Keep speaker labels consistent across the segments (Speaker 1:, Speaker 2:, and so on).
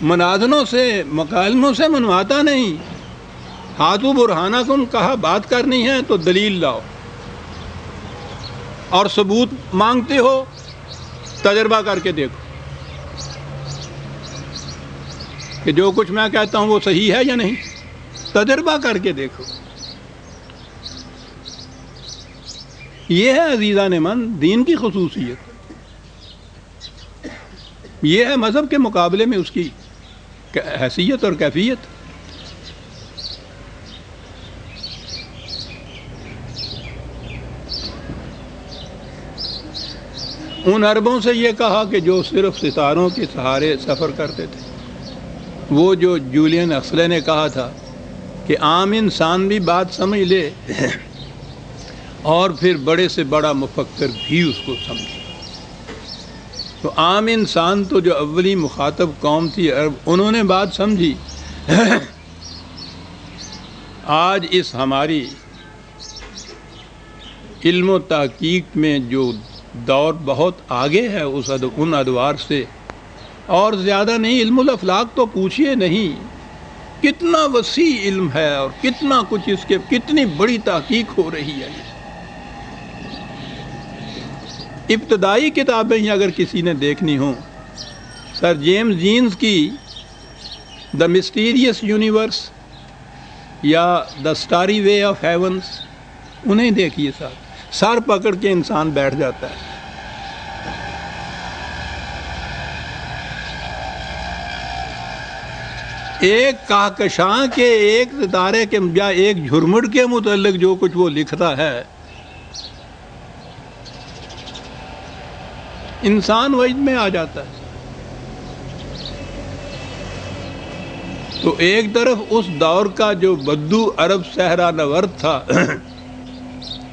Speaker 1: مناظروں سے مکالموں سے منواتا نہیں. ہاتھو برہانکم کہا بات کرنی ہے تو دلیل لاؤ، اور ثبوت مانگتے ہو تجربہ کر کے دیکھو کہ جو کچھ میں کہتا ہوں وہ صحیح ہے یا نہیں. تجربہ کر کے دیکھو. یہ ہے عزیزان من دین کی خصوصیت. یہ ہے مذہب کے مقابلے میں اس کی حیثیت اور کیفیت. ان عربوں سے یہ کہا کہ جو صرف ستاروں کے سہارے سفر کرتے تھے. وہ جو جولین ہکسلے نے کہا تھا کہ عام انسان بھی بات سمجھ لے اور پھر بڑے سے بڑا مفکر بھی اس کو سمجھے. تو عام انسان تو جو اولی مخاطب قوم تھی عرب، انہوں نے بات سمجھی. آج اس ہماری علم و تحقیق میں جو دور بہت آگے ہے ان ادوار سے، اور زیادہ نہیں. علم الافلاق تو پوچھئے نہیں، کتنا وسیع علم ہے اور کتنا کچھ اس کے، کتنی بڑی تحقیق ہو رہی ہے. ابتدائی کتابیں ہی اگر کسی نے دیکھنی ہوں، سر جیمز جینز کی دا مسٹیریس یونیورس یا دا سٹاری وے آف ہیونس، انہیں دیکھیے صاحب. سر پکڑ کے انسان بیٹھ جاتا ہے. ایک کہکشاں کے، ایک ستارے کے یا ایک جھرمٹ کے متعلق جو کچھ وہ لکھتا ہے، انسان وجد میں آ جاتا ہے. تو ایک طرف اس دور کا جو بدو عرب صحرا نورد تھا،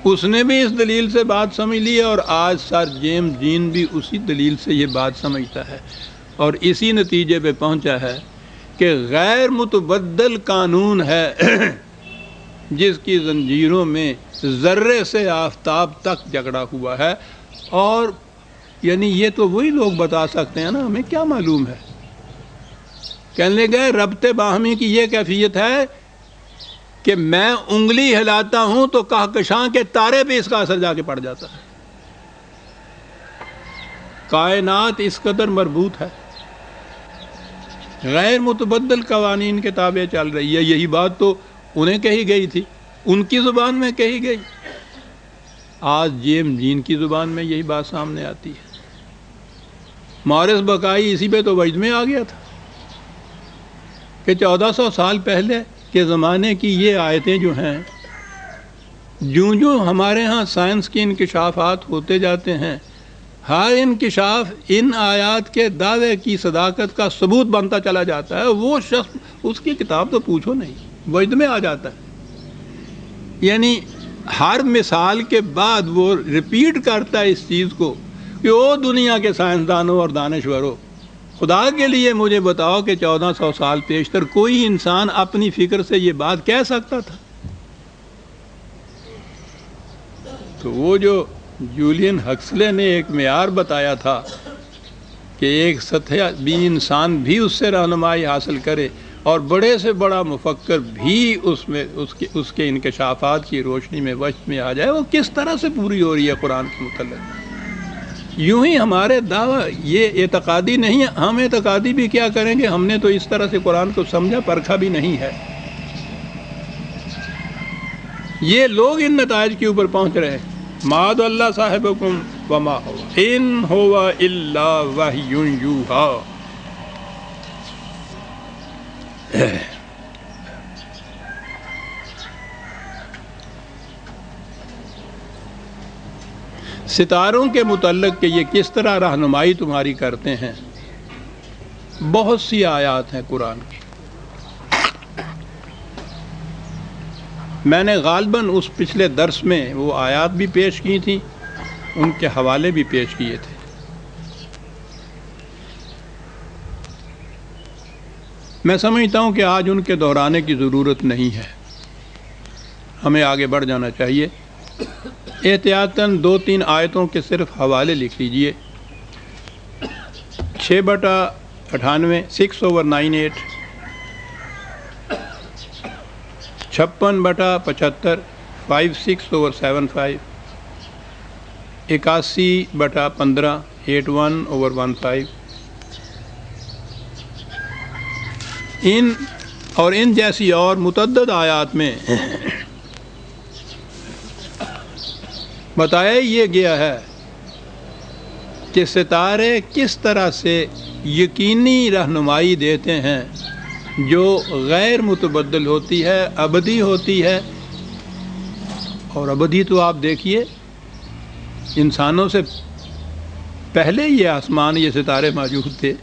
Speaker 1: اس نے بھی اس دلیل سے بات سمجھ لی ہے، اور آج سر جیمز جین بھی اسی دلیل سے یہ بات سمجھتا ہے، اور اسی نتیجے پہ پہنچا ہے کہ غیر متبدل قانون ہے جس کی زنجیروں میں ذرے سے آفتاب تک جکڑا ہوا ہے. اور یعنی یہ تو وہی لوگ بتا سکتے ہیں نا، ہمیں کیا معلوم ہے. کہنے گئے ربط باہمی کی یہ کیفیت ہے کہ میں انگلی ہلاتا ہوں تو کہکشاں کے تارے پہ اس کا اثر جا کے پڑ جاتا ہے. کائنات اس قدر مربوط ہے، غیر متبدل قوانین کے تابع چل رہی ہے. یہی بات تو انہیں کہی گئی تھی، ان کی زبان میں کہی گئی. آج جیمز جین کی زبان میں یہی بات سامنے آتی ہے. مورس بقائی اسی پہ تو وجد میں آ گیا تھا کہ 1400 سال پہلے کے زمانے کی یہ آیتیں جو ہیں، جو ہمارے ہاں سائنس کے انکشافات ہوتے جاتے ہیں، ہر انکشاف ان آیات کے دعوے کی صداقت کا ثبوت بنتا چلا جاتا ہے. وہ شخص، اس کی کتاب تو پوچھو نہیں، وجد میں آ جاتا ہے. یعنی ہر مثال کے بعد وہ ریپیٹ کرتا ہے اس چیز کو کہ او دنیا کے سائنسدانوں اور دانشوروں، خدا کے لیے مجھے بتاؤ کہ 1400 سال پیشتر کوئی انسان اپنی فکر سے یہ بات کہہ سکتا تھا؟ تو وہ جو جولین ہکسلے نے ایک معیار بتایا تھا کہ ایک سطح بھی انسان بھی اس سے رہنمائی حاصل کرے، اور بڑے سے بڑا مفکر بھی اس کے انکشافات کی روشنی میں وجد میں آ جائے، وہ کس طرح سے پوری ہو رہی ہے قرآن کے متعلق. یوں ہی ہمارے دعویٰ یہ اعتقادی نہیں ہے. ہم اعتقادی بھی کیا کریں گے، ہم نے تو اس طرح سے قرآن کو سمجھا پرکھا بھی نہیں ہے. یہ لوگ ان نتائج کے اوپر پہنچ رہے ہیں. ماد اللہ صاحبکم وما ہوا ان ہوا الا وحی یوحا. ستاروں کے متعلق کہ یہ کس طرح رہنمائی تمہاری کرتے ہیں، بہت سی آیات ہیں قرآن کی. میں نے غالباً اس پچھلے درس میں وہ آیات بھی پیش کی تھیں، ان کے حوالے بھی پیش کیے تھے. میں سمجھتا ہوں کہ آج ان کے دہرانے کی ضرورت نہیں ہے، ہمیں آگے بڑھ جانا چاہیے. احتیاطاً 2-3 آیتوں کے صرف حوالے لکھ لیجئے. 6/8 98, 6/98, 56/75, 56/75, 81/15, 81/15. ان جیسی اور متعدد آیات میں بتایا یہ گیا ہے کہ ستارے کس طرح سے یقینی رہنمائی دیتے ہیں جو غیر متبدل ہوتی ہے، ابدی ہوتی ہے. اور ابدی تو آپ دیکھیے انسانوں سے پہلے یہ آسمان، یہ ستارے موجود تھے،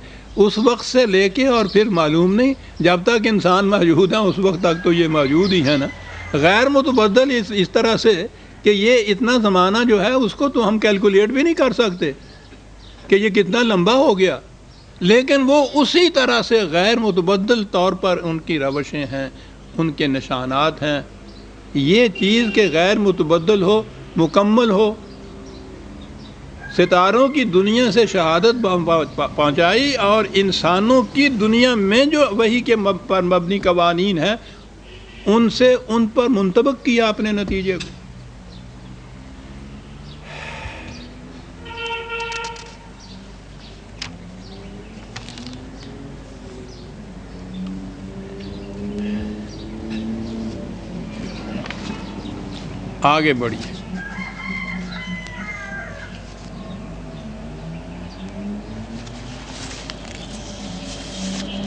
Speaker 1: اس وقت سے لے کے اور پھر معلوم نہیں جب تک انسان موجود ہیں اس وقت تک تو یہ موجود ہی ہے نا. غیر متبدل اس طرح سے کہ یہ اتنا زمانہ جو ہے اس کو تو ہم کیلکولیٹ بھی نہیں کر سکتے کہ یہ کتنا لمبا ہو گیا، لیکن وہ اسی طرح سے غیر متبدل طور پر ان کی روشیں ہیں، ان کے نشانات ہیں. یہ چیز کہ غیر متبدل ہو، مکمل ہو، ستاروں کی دنیا سے شہادت پہنچائی اور انسانوں کی دنیا میں جو وحی کے پر مبنی قوانین ہیں ان سے ان پر منطبق کیا اپنے نتیجے کو. آگے بڑھیے.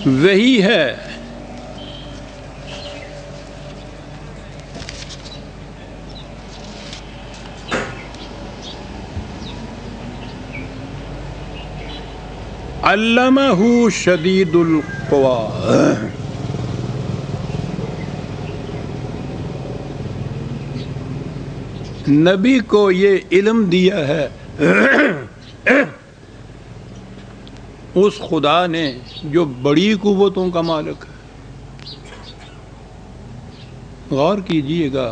Speaker 1: وہی ہے علمہ شدید القویٰ. نبی کو یہ علم دیا ہے اس خدا نے جو بڑی قوتوں کا مالک ہے. غور کیجئے گا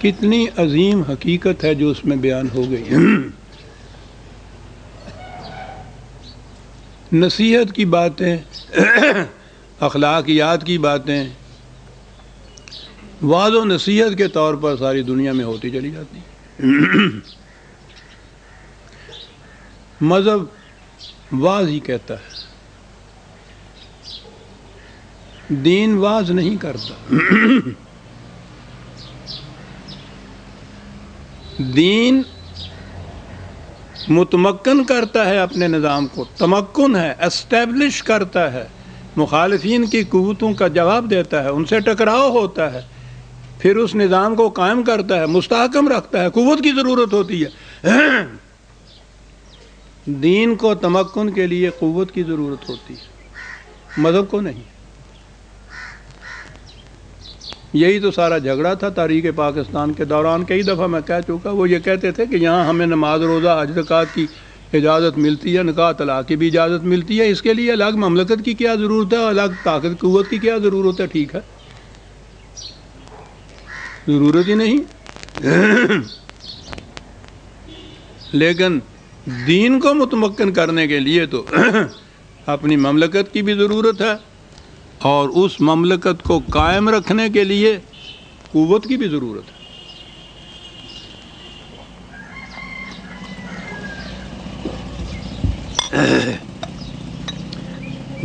Speaker 1: کتنی عظیم حقیقت ہے جو اس میں بیان ہو گئی. نصیحت کی باتیں، اخلاقیات کی باتیں وعظ و نصیحت کے طور پر ساری دنیا میں ہوتی چلی جاتی ہیں. مذہب واز ہی کہتا ہے، دین واز نہیں کرتا. دین متمکن کرتا ہے اپنے نظام کو، تمکن ہے، اسٹیبلش کرتا ہے، مخالفین کی قوتوں کا جواب دیتا ہے، ان سے ٹکراؤ ہوتا ہے، پھر اس نظام کو قائم کرتا ہے، مستحکم رکھتا ہے. قوت کی ضرورت ہوتی ہے. دین کو تمکن کے لیے قوت کی ضرورت ہوتی ہے، مذہب کو نہیں. یہی تو سارا جھگڑا تھا تاریخ پاکستان کے دوران. کئی دفعہ میں کہہ چکا، وہ یہ کہتے تھے کہ یہاں ہمیں نماز، روزہ، حج، زکوٰۃ کی اجازت ملتی ہے، نکاح طلاق کی بھی اجازت ملتی ہے، اس کے لیے الگ مملکت کی کیا ضرورت ہے، الگ طاقت قوت کی کیا ضرورت ہے. ٹھیک ہے، ضرورت ہی نہیں. لیکن دین کو متمکن کرنے کے لیے تو اپنی مملکت کی بھی ضرورت ہے، اور اس مملکت کو قائم رکھنے کے لیے قوت کی بھی ضرورت ہے.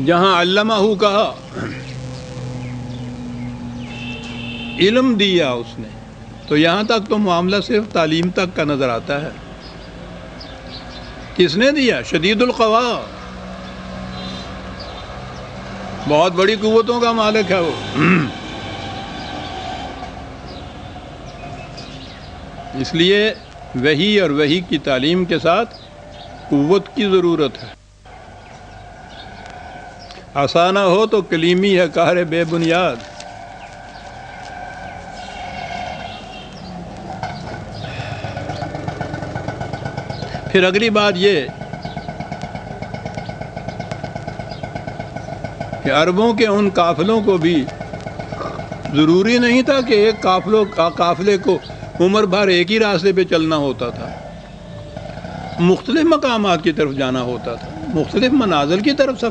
Speaker 1: جہاں علمہ کہا، علم دیا اس نے، تو یہاں تک تو معاملہ صرف تعلیم تک کا نظر آتا ہے. کس نے دیا؟ شدید القوا، بہت بڑی قوتوں کا مالک ہے وہ. اس لیے وحی اور وحی کی تعلیم کے ساتھ قوت کی ضرورت ہے. آسانہ ہو تو کلیمی ہے کار بے بنیاد. پھر اگلی بات یہ کہ عربوں کے ان قافلوں کو بھی ضروری نہیں تھا کہ ایک قافلے کو عمر بھر ایک ہی راستے پہ چلنا ہوتا تھا، مختلف مقامات کی طرف جانا ہوتا تھا. مختلف منازل کی طرف سفر